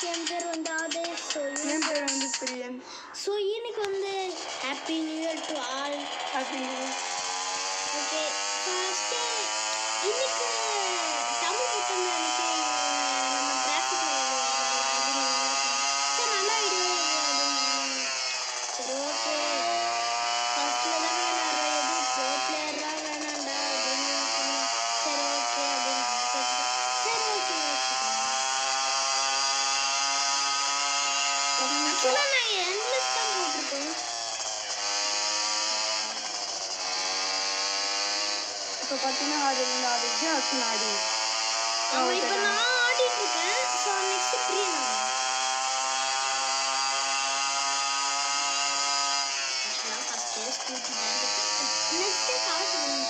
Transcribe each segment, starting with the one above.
என் பேர் வந்து ஆதேஷ். என் பேர் வந்து பிரியன். ஸோ இன்னைக்கு வந்து happy new year to all. Happy new year. Okay, first இன்னைக்கு தமிழ் புத்தகங்களுக்கு நம்ம டிராஃபிக்கில் சரி நல்ல ஐடியா அப்படின்னு. சரி ஓகே, ஃபர்ஸ்ட்டில் தான் விளையாடுறோம், எதுவும் ப்ரோ பிளேயராக வேணாண்டா அப்படின்னு சொன்னேன். சரி ஓகே அப்படின்னு சரி ஓகே. ஆக்சுவலாக நான் எண்ட்லெஸ் தான் போட்டிருக்கேன். இப்போ பார்த்தீங்கன்னா அது வந்து ஆடிச்சு அது ஆடி. ஆமாம், இப்போ நான் ஆடிட்டு இருக்கேன். ஸோ நெக்ஸ்ட் பிரியன் ஆக்சுவலாக ஃபஸ்ட்டு ஸ்கூட்டி தான். நெக்ஸ்ட்டு காசு வந்து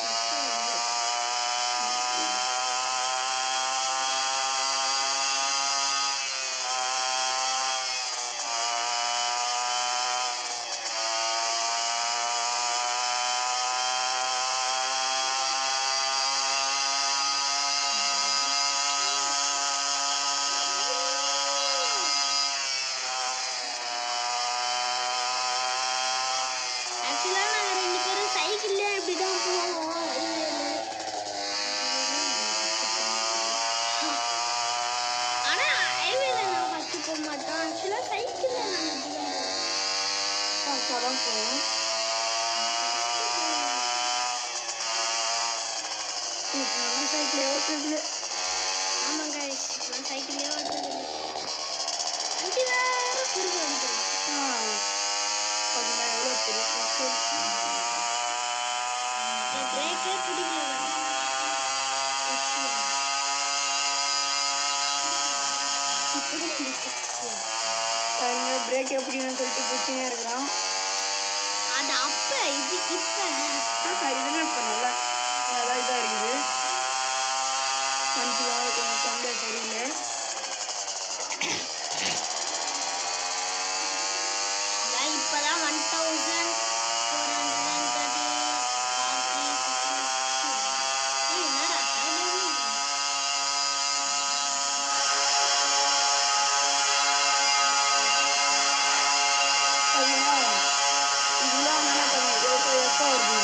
ஆக்சுவலாக நாங்கள் ரெண்டு பேரும் சைக்கிள்லேயே இப்படி தான் போவோம். ஆனால் ஹைவேல நான் ஃபஸ்ட்டு போக மாட்டோம். ஆக்சுவலாக சைக்கிளில் நாங்கள் இப்படி தான் போவோம். தான் போவோம். சைக்கிளே ஓட்டுறது. ஆமாங்க, நான் சைக்கிள்லேயே ஓட்டுறது. வண்டி வேறு குறுக்கு வந்துட்டு பார்த்தீங்கன்னா எவ்வளோ பெரிய பிரேக்கே பிடிக்கல. பிரேக் எப்படின்னு சொல்லிட்டு பிடிச்சினே இருக்கிறான். அது அப்ப இது இப்போ இதுனா இப்போ நல்லா நல்லா இதாக இருக்குது. மனுஷன் கொஞ்சம் தொண்டை சரியில்லை. இப்போதான் 1430 என்னடா இதெல்லாம் என்ன பண்ணுறது எப்போ வருது?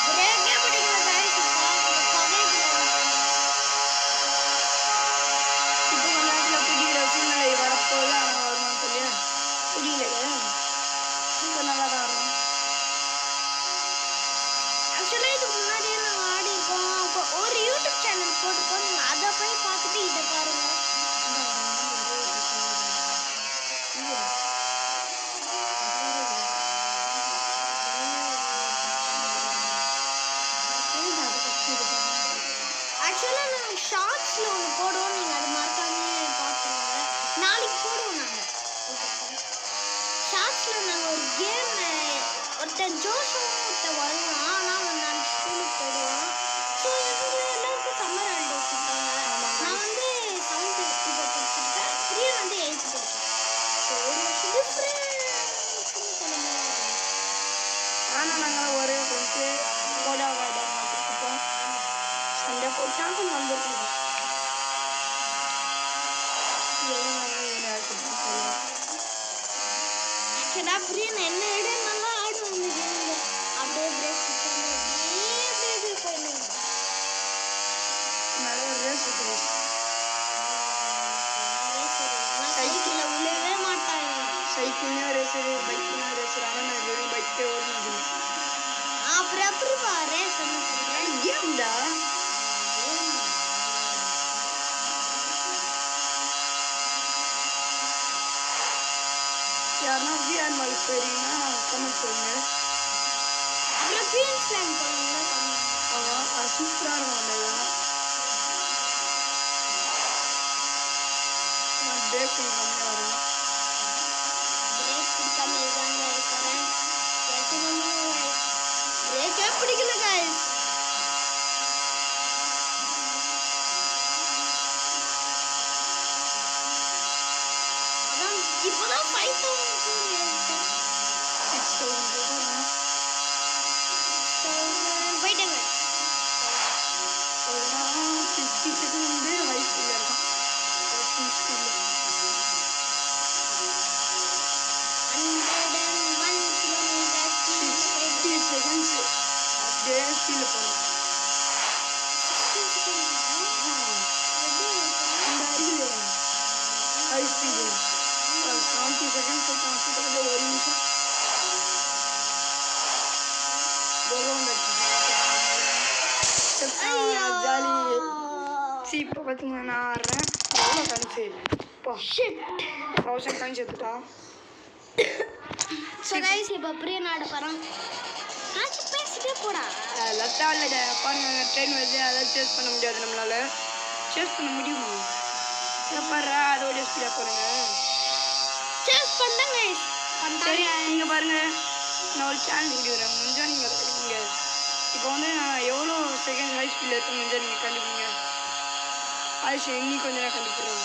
பிரேக்கே பிடிக்கல guys. இப்போ கொஞ்ச நேரத்தில் பிடிக்கிற சூழ்நிலை வரப்போது. ஆனால் வருமானு சொல்லி பிடிக்கல. இப்போ நல்லா தான் வரும். ஆக்சுவலாக இதுக்கு முன்னாடியே நாங்கள் ஆடி இருக்கோம். அப்போ ஒரு யூடியூப் சேனல் போட்டிருக்கோம். நீங்கள் அதை போய் பார்த்துட்டு இதை பாருங்கள். ஆக்சுவலாக நாங்கள் ஷார்ட்ஸில் ஒன்று போடுவோம். நீங்கள் அது மறக்காம பார்த்துருங்க. நாளைக்கு போடுவோம் நாங்கள். ஷார்ட்ஸில் நாங்கள் ஒரு கேம் ஒருத்தன் ஜோஷும் ஒருத்தன் வருவான். ஆனால் அவன் நாளைக்கு ஸ்கூலுக்கு போடுவான். ஸோ எங்களுக்கு எல்லாருக்கும் சம்மர் ஹாலிடேஸ் இருக்காங்க. நான் வந்து 7th இப்போ படிச்சிருக்கேன். பிரியன் வந்து 8th படிக்கிறேன். ஸோ ஒரு வருஷம் டிஃப்ரெண்ட்ஸ்னு சொல்ல முடியாது. ஆனால் நாங்கள் ஒரு ஃப்ரெண்ட்ஸு போடா வேலை மாற்றிருப்போம். சண்டை போட்டாலும் வந்துருக்கோம். ஆக்சுவலாக பிரியன் என்ன விட நல்லா ஆடும் அந்த கேமில். அப்படியே பிரேக் பிடிச்சாங்க. அப்படியே போயிடணும். நல்ல ஒரு ரேஸ் இருக்குது. சைக்கிளில் விழவே மாட்டாங்க. சைக்கிள்னா ரேஸரு, பைக்குனா ரேஸரு. ஆனால் நான் வெறும் பைக்கே ஓடுனது இல்லை. அப்புறம் எப்படிப்பா ரேஸ் என்ன சொல்கிறேன்? கேம்டா. யாருன்னா விஆர் மாலுக்கு போயிருந்தீங்கன்னா கமெண்ட் சொல்லுங்கள். அப்புறம் குயின்ஸ் லேண்ட் போனீங்களா? ஆமாம், அது சூப்பராக இருக்கும். அந்த இதெல்லாம் பிரேக் கம்மியாக வரும். பிரேக் பிடிக்காம இருக்காங்க போகிறேன். பிரேக்கே பிடிக்கல guys. அதான் இப்போதான் 5000 6,000 போயிட்டேங்க. இதே ஸ்பீடில் போகணும். இந்த அருகில் ஹை ஸ்பீடு 70 செகண்ட்ஸ் இருக்கும். கிட்டத்தட்ட 1 நிமிஷம் ஜாலி. சி இப்போ பார்த்தீங்கன்னா நான் ஆடுறேன். எவ்வளோ காமிச்சு இப்போ 1000 காமிச்சு எடுத்துட்டா. ஸோ கைஸ் இப்போ பிரிய நாடு படம் பேசிட்டே போடா. லெஃப்டாக இல்லை பாருங்க, ட்ரெயின் வருது. அதான் சேஸ் பண்ண முடியாது நம்மளால. சேஸ் பண்ண முடியுமா? பாரு அதோட ஸ்பீடாக போகிறேங்க. சேஸ் பண்ணுங்க. சரி நீங்கள் பாருங்க, நான் ஒரு சேலஞ்ச் கொடுக்குறேன். முடிஞ்சால் நீங்கள் இப்போ வந்து நான் எவ்வளோ செகண்ட் ஹை ஸ்பீடில் இருக்க முடிஞ்சால் நீங்கள் கண்டுபிடிங்க. ஆயிடுச்சு, இன்னும் கொஞ்சம் நேரம் கண்டுபிடிக்கிறேன்.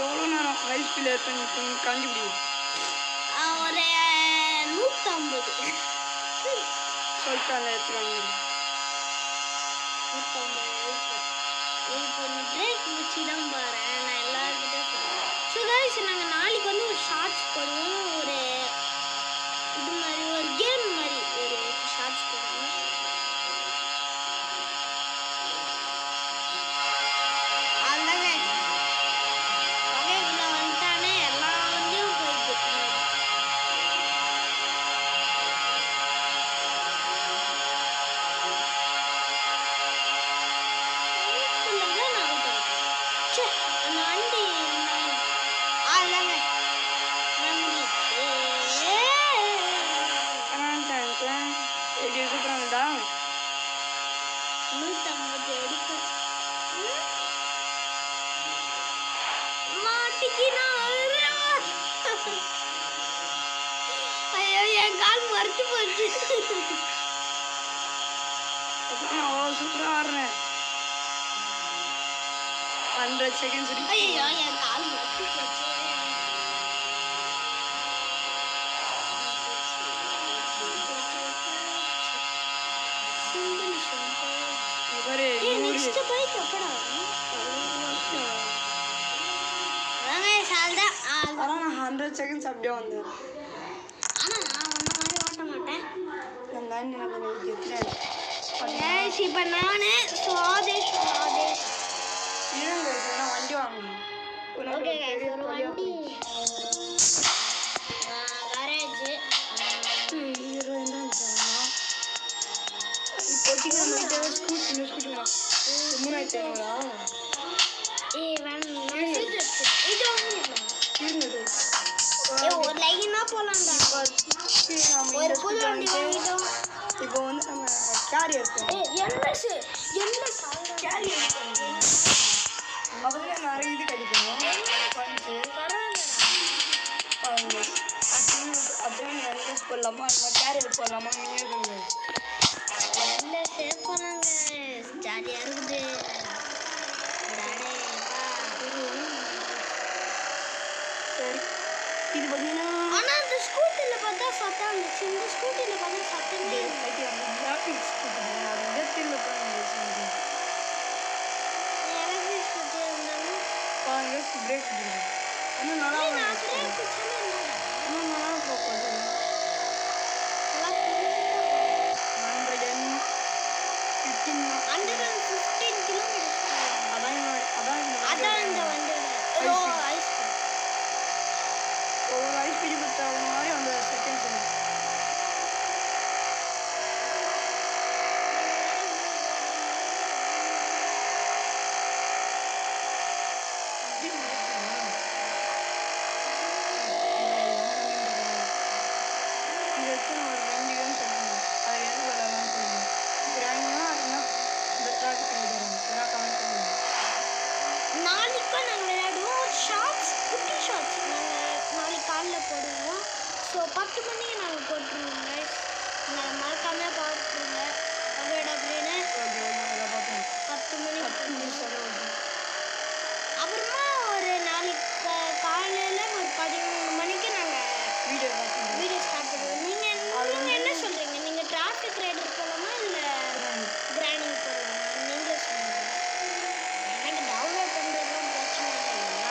எவ்வளோ நேரம் ஹை ஸ்பீடில் இருப்பேன் கண்டுபிடி. ஒரு 150 சொல்லிட்டு அந்த இடத்துல 150. இப்போ நீ பிரேக் வச்சு தான் பாரு. நான் எல்லாருக்கிட்டே சொல்லுவேன். ஸோ கைஸ் நாங்கள் நாளைக்கு வந்து ஒரு ஷார்ட்ஸ் போடுவோம். ஒரு இது மாதிரி ஒரு கேம் மாதிரி ஒரு ஷார்ட்ஸ் போடுவோம். அதுதாங்க வகைக்குள்ள வந்துட்டானே எல்லா வண்டியும் போயிட்டு அந்த வண்டி அதுதாங்க எப்படி சூப்பராங்கடா. 150 எடுக்க மாட்டிக்கினா. ஐயோ என் கால் மறுத்து போச்சு. அவ்வளோ சூப்பராக ஆடுறேன். 100 செகண்ட்ஸ் இருக்கு. ஐயோ என் கால் மறுத்து போச்சு. நெக்ஸ்ட் பைக் எப்படா ஆனால் நான் 100 செகண்ட்ஸ் அப்படியே வந்தேன். ஆனால் நான் ஒன்ன மாதிரி ஓட்ட மாட்டேன். நான் தான் எனக்கு கொஞ்சம் எத்துறேன். இப்போ நான் சுவாதேஷ் இருங்க, நான் வண்டி வாங்கணும். ஓகே கைஸ், ஒரு வண்டி கரேஜ் இப்போதைக்கு நம்ம கிட்ட ஸ்கூட்டி வேணும். 3500 ஏய் வேணும். இது வாங்கிடலாம். இருந்தது ஒரு லைனா போலாம்டா. ஒரு புது வண்டி வாங்கிட்டோம். இப்போ வந்து நம்ம கேரியர் என்ன கேரியர் அப்படியே நிறைய இது கிடைக்கும். பஞ்சு அப்படியே இன்வெஸ்ட் போடலாமா, நம்ம கேரியர் போடலாமா? நீங்கள் சொல்லுங்கள். நல்ல சேவ் பண்ணாங்க. ஜாலியாக இருக்குது. சரி இது பார்த்தீங்கன்னா ஆனால் அந்த ஸ்கூட்டியில் பார்த்தா சத்தம் இருந்துச்சு. இந்த ஸ்கூட்டியில் பார்த்தா சத்தமே கிராஃபிக்ஸ் அது இடத்தில் எலக்ட்ரிக் ஸ்கூட்டி இருந்தாலும் பாருங்க பிரேக் இன்னும் நல்லா இன்னும் நல்லா போகுது. 115 கிலோமீட்டர். அதான் இந்த வண்டியோட ஐஸ் ஒரு ஐஸ் பீடி கொடுத்த மாதிரி அந்த செகண்ட்ஸ் நாளைக்கும் நாங்கள் விளையாடுவோம். ஷார்ட்ஸ் குட்டி ஷார்ட்ஸ் நாளைக்கு காலைல போடுவோம். ஸோ 10 மணிக்கு நாங்கள் போட்டுருவோம் கைஸ். நாங்கள் மறக்காமல் பார்த்துருங்க. அவரோட அப்படின்னு 10 மணிக்கு. அப்புறமா ஒரு நாளைக்கு காலையில் ஒரு 13 மணிக்கு நாங்கள் வீடியோ ஸ்டார்ட் பண்ணுவோம். நீங்கள் என்ன சொல்கிறீங்க? நீங்கள் டிராஃபிக் ரைடர் போகலாமா இல்லை கிராண்டிங் போகலாமா? நீங்களே சொல்லுங்கள். எனக்கு டவுன்லோட் பண்ணுறதுலாம் பிரச்சனை இல்லை.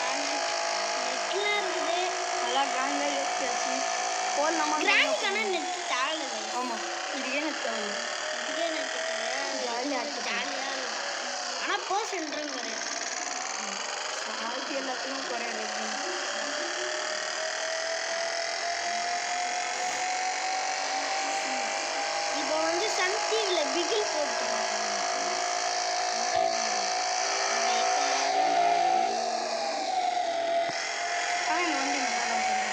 நெட்டில் இருக்குது. நல்லா கிராண்டாக ஏற்றியாச்சு போடலாமா? கிராண்டிக்கான நெட் தீவுல பிகில் போட்டுருவாங்க. ஆனால் இந்த வண்டி நல்லா தான் போகுது.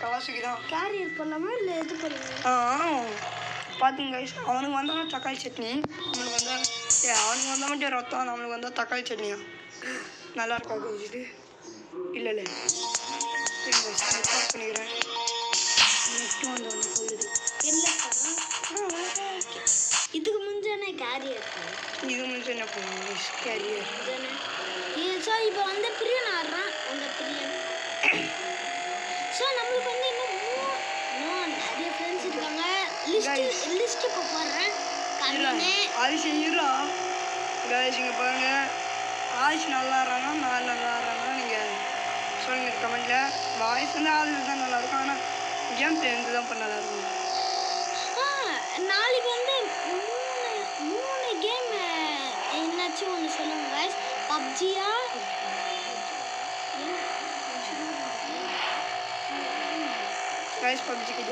கவாசுக்கு தான் கேரியர் பண்ணலாமா இல்லை எது பண்ணலாம்? பார்த்தீங்க கைஸ், அவனுக்கு வந்தால் தக்காளி சட்னி, நம்மளுக்கு வந்தால் அவனுக்கு வந்தால் மட்டும் ரத்தம், நம்மளுக்கு வந்தால் தக்காளி சட்னியா நல்லா இருக்கா வச்சுட்டு இல்லை இல்லை பண்ணிக்கிறேன். நெக்ஸ்ட்டு வந்து சொல்லுது இல்லை இதுக்கு முன்னாடி கேரியர் இது முடிஞ்சு என்ன பண்ணுவோம் கேரியர். ஸோ இப்போ வந்து பிரியன் ஆடுறான் அந்த பிரியன். ஸோ நம்மளுக்கு வந்து இன்னும் நிறைய ஃப்ரெண்ட்ஸ் இருக்காங்க. லிஸ்ட் இப்போ போடுறேன். ஆயுஷ் இருறா கைஸ், இங்கே பாருங்க ஆயுஷ் நல்லா ஆடுறாங்க, நான் நல்லா ஆடுறாங்க. நீங்கள் சொல்லுங்கள் கமெண்ட்டில். வாய்ஸ் வந்து ஆயுஷ் தான் நல்லாயிருக்கும், ஆனால் கேம் பிளே தான் பண்ண நல்லாயிருக்கும். நாளைக்கு வந்து மூணு கேம் என்னாச்சும் ஒன்று சொல்லுங்க கைஸ். பப்ஜியா கைஸ், பப்ஜி கிட்ட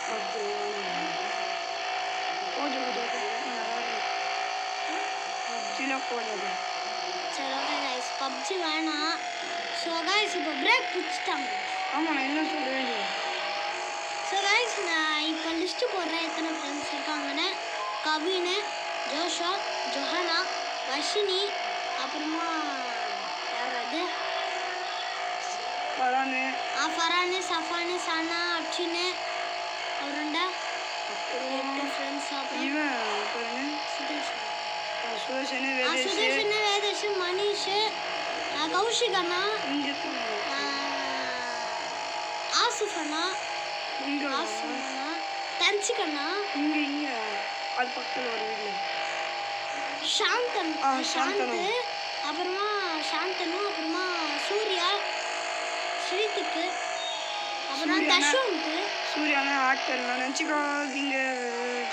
பப்ஜி பப்ஜிலாம் போடாது. சரி ஓகே கைஸ், பப்ஜி வேணாம். ஸோ கைஸ் இப்போ பிரேக் பிடிச்சிட்டாங்க. ஆமாம், நான் என்ன சொல்கிறேன். ஸோ கைஸ் நான் இப்போ லிஸ்ட்டு போடுறேன் எத்தனை ஃப்ரெண்ட்ஸ் இருக்காங்கன்னு. கவின், ஜோஷா, ஜொஹனா, வஷினி, அப்புறமா யாராவது ஃபரானு, சஃபானு, சனா, அப்சினு, அவருண்டா 8 ஃப்ரெண்ட்ஸ். அப்புறம் சுதர்ஷன், வேதேஷ், மனிஷ், கௌஷிக் அண்ணா, ஆசிஃப் அண்ணா, தன்சிக் அண்ணா, அது பக்கத்தில் ஒரு வீடு சாந்தன், அப்புறமா சாந்தனு, அப்புறமா சூர்யா, ஸ்ரீதிக்கு, அப்புறம் தஷோன்ட்டு, சூர்யானா ஆக்டர் நினச்சிக்காதீங்க.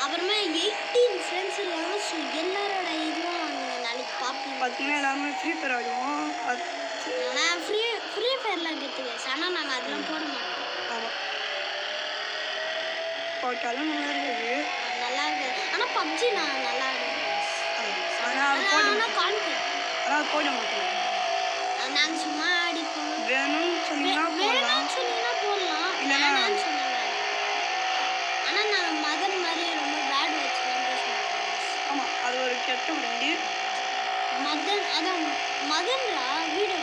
அப்புறமா 18 ஃப்ரெண்ட்ஸ் இருக்காங்க. ஸோ எல்லாரோட இதுவும் நீங்கள் நாளைக்கு பார்ப்பீங்க. பார்த்தீங்கன்னா எல்லாருமே ஃப்ரீ ஃபயர் ஆடுவோம். நான் ஃப்ரீ ஃபயர்லாம் கற்றுக்கேன், ஆனால் நாங்கள் அதெல்லாம் போட மாட்டோம். ஆமாம், போட்டாலும் நல்லா இருக்குது, நல்லா இருக்குது. ஆனால் பப்ஜி நான் நல்லா ஆடுவேன். ஆனால் போட மாட்டோம். நாங்கள் சும்மா ஆடிப்போம். வேணும்னு சொன்னீங்கன்னா போடலாம், இல்லைன்னா ஆனால் நான் மதன் மாதிரி ரொம்ப பேட் வச்சுக்கலாம் பேசுவேன். ஆமாம், அது ஒரு கெட்ட வண்டி. மதன் அதான் மதன்ரா வீடியோ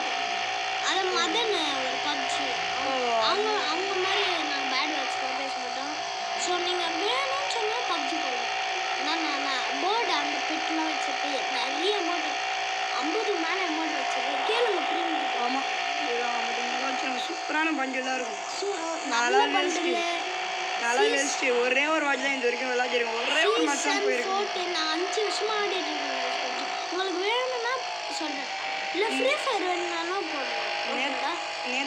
அதான் மதன் ஒரு பப்ஜி அவங்க மாதிரி நாங்கள் பேட் வச்சுக்கலாம் பேச மாட்டோம். ஸோ நீங்கள் வேணும்னு சொன்னால் பப்ஜி போடுவோம். ஏன்னா நான் போர்டு அந்த பெட்டெலாம் வச்சுருக்கேன், நிறைய அமௌண்ட் 50 மேலே அமௌண்ட் வச்சுருக்கேன். கேளுங்க புரியுது. ஆமாம், சூப்பரான பண்டெல்லாம் இருக்கும். நல்லா பண்டில் நல்லா வேஸ்ட்டு. ஒரே ஒரு வாட்டி தான் இது வரைக்கும் விளையாடிருக்கோம். ஒரே ஒரு மேட்ச் தான் போயிருக்கோம். நான் 5 வருஷமாக ஆடிட்டு இருக்கேன். உங்களுக்கு வேணும்னா சொல்கிறேன், இல்லை ஃப்ரீ ஃபயர் வேணும்னாலும் போடுறேன்.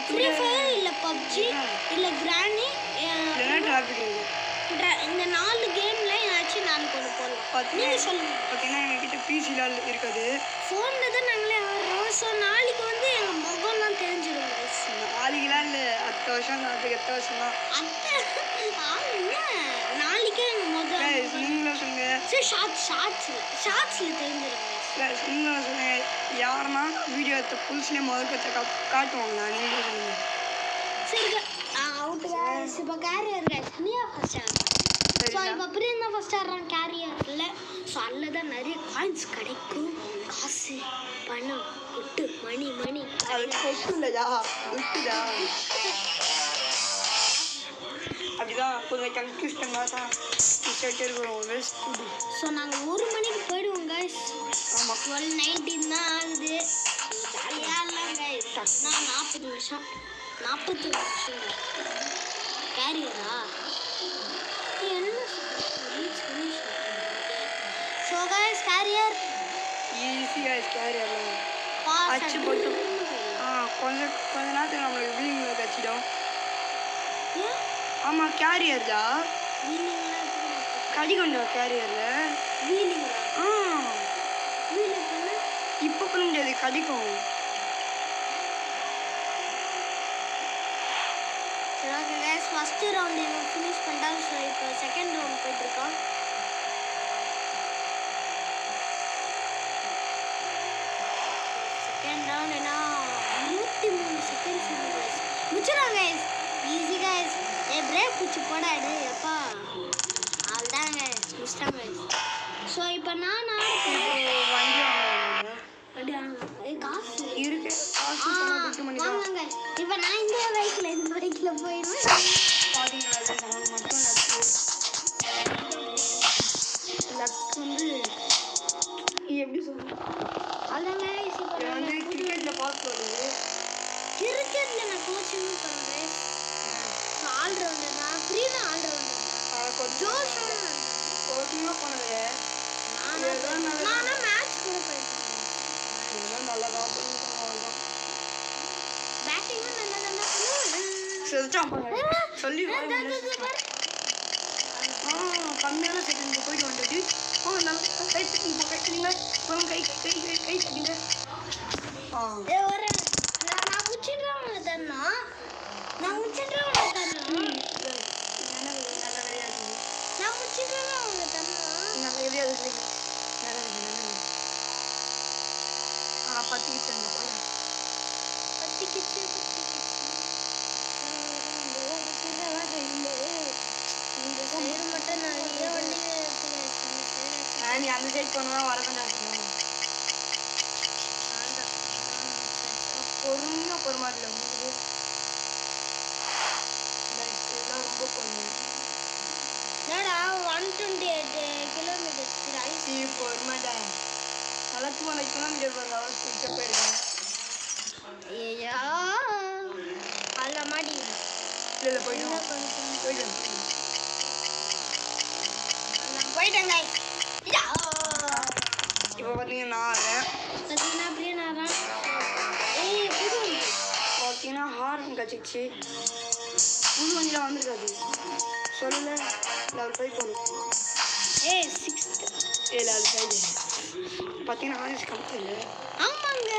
ஃப்ரீ ஃபயர் இல்லை பப்ஜி இல்லை கிராணி இல்லைன்னா டிராஃபிக் இருக்குது. இந்த 4 கேமில் ஏதாச்சும் நாளைக்கு ஒன்று போடலாம். நீங்கள் சொல்லுங்கள். பார்த்தீங்கன்னா எங்ககிட்ட பிசிலாம் இருக்காது, ஃபோனில் தான் நாங்களே ஆடுறோம். ஸோ நாளைக்கு வந்து எங்கள் முகம்லாம் தெரிஞ்சிடும். நாளைக்குலாம் இல்லை, அடுத்த வருஷம் தான். அதுக்கு எத்த வருஷம் தான் நாளைக்கே எங்கள் முதல் நீங்களும் சொல்லுங்கள். சரி ஷார்ட்ஸில் தெரிஞ்சிடும். நீங்களும் சொல்லுங்கள், யாருன்னா வீடியோ எடுத்த புதுசுலேயே முதற்கத்தை காட்டுவாங்களா? நீங்களும் சொல்லுங்கள். சரி அவுட்டு கைஸ். இப்போ கேரியர் கைஸ் நீயா ஃபர்ஸ்ட் ஆடுறேன். ஸோ இப்போ பிரியன் தான் ஃபர்ஸ்ட் ஆடுறான் கேரியரில். ஸோ அதில் தான் நிறைய காயின்ஸ் கிடைக்கும். காசு, பணம், கொட்டு, மணி அது கொட்டு இல்லையா, விட்டுதா? அப்படிதான் கொஞ்சம் கன்ஃபியூஷனாக தான் இருக்கிறோம். ஸோ நாங்கள் 1 மணிக்கு போயிடுவோம் கைஸ். ஆமாம், 12 night நிமிஷம் 40 நிமிஷம் கேரியரா என்ன ஸோ கைஸ் கேரியர் ஈஸியாக கேரியர்லாம் அச்சு போட்டு கொஞ்ச நேரத்துக்கு நம்மளுக்கு வீலிங்கில் கச்சிடும். ஆமாம் கேரியர் தான் கடிக்கொண்டா கேரியரில் இப்போ பண்ண முடியாது கடிக்கும். சரி ஓகே கைஸ் ஃபஸ்ட்டு ரவுண்ட் இவன் ஃபினிஷ் பண்ணிட்டா. ஸோ இப்போ செகண்ட் ரவுண்ட் போயிட்டுருக்கோம். செகண்ட் ரவுண்ட் என்ன 23 செகண்ட்ஸ் கைஸ் முடிச்சிடும் கைஸ். Easy guys. பிரேக் பிடிச்சி போடாடு எப்பா அதுதான் கைஸ் முடிச்சிட்டாங்க கைஸ். ஸோ இப்போ நான் வண்டி வாங்க காசு இருக்கு வாங்க இப்போ நான் இந்த பைக்கில் போயிடுவேன். பார்த்தீங்களா நமக்கு மட்டும் லக் வந்து எப்படி சொல்லுங்க அதான் கைஸ் இப்போ வந்து கிரிக்கெட்டில் பார்த்து வருது. கிரிக்கெட்டில் நான் கோச்சிங் பண்ணுறேன். ஆல்ரவுண்டர் தான் ஃப்ரீ தான் ஆல்ரவுண்டர் ஜோஷ் கோச்சிங்காக பண்ணது நானும் மேட்ச் கூட போயிருக்கேன். இதெல்லாம் நல்லா தான் பண்ணுவோம். பேட்டிங்கும் நல்லா தான் பண்ணுவேன். சொல்லி கம்மியான செகண்ட் போயிட்டு வந்தது. நல்லா கை தட்டிங்க கை தட்டிங்க கை கை கை கை தட்டிங்க. நான் முடிச்சிடுறேன் தண்ணா நான் முடிச்சிடுறேன் தண்ணா நான் முடிச்சிடுறேன் அவங்க தண்ணா நல்ல எதையாவது பத்திக்கிட்டு பத்திக்கிச்சு இந்த சைடு மட்டும் நிறைய வண்டி நீ அந்த சைட் போனா வரதான் பொறுமையாக இல்லை முடியுது. இதெல்லாம் ரொம்ப பொறுமை. என்னடா 128 கிலோமீட்டர் பொறுமை தான். நல்லா 200 கிலோமீட்டர் போயிருக்கேன். ஐயா அதில் மாடி இல்லை போயிட்டேன் போயிட்டேங்க. இப்போ பார்த்தீங்கன்னா அப்படியே நான் புது வண்டி பார்த்தீங்கன்னா ஹார்ன் கச்சிச்சு. புது வண்டியில் வந்துருக்காது சொல்லல லெவல் 5 போகணும். 6th இல்லை அது சைடு பார்த்தீங்கன்னா ஆரஞ்சு கம்பெனி ஆமாங்க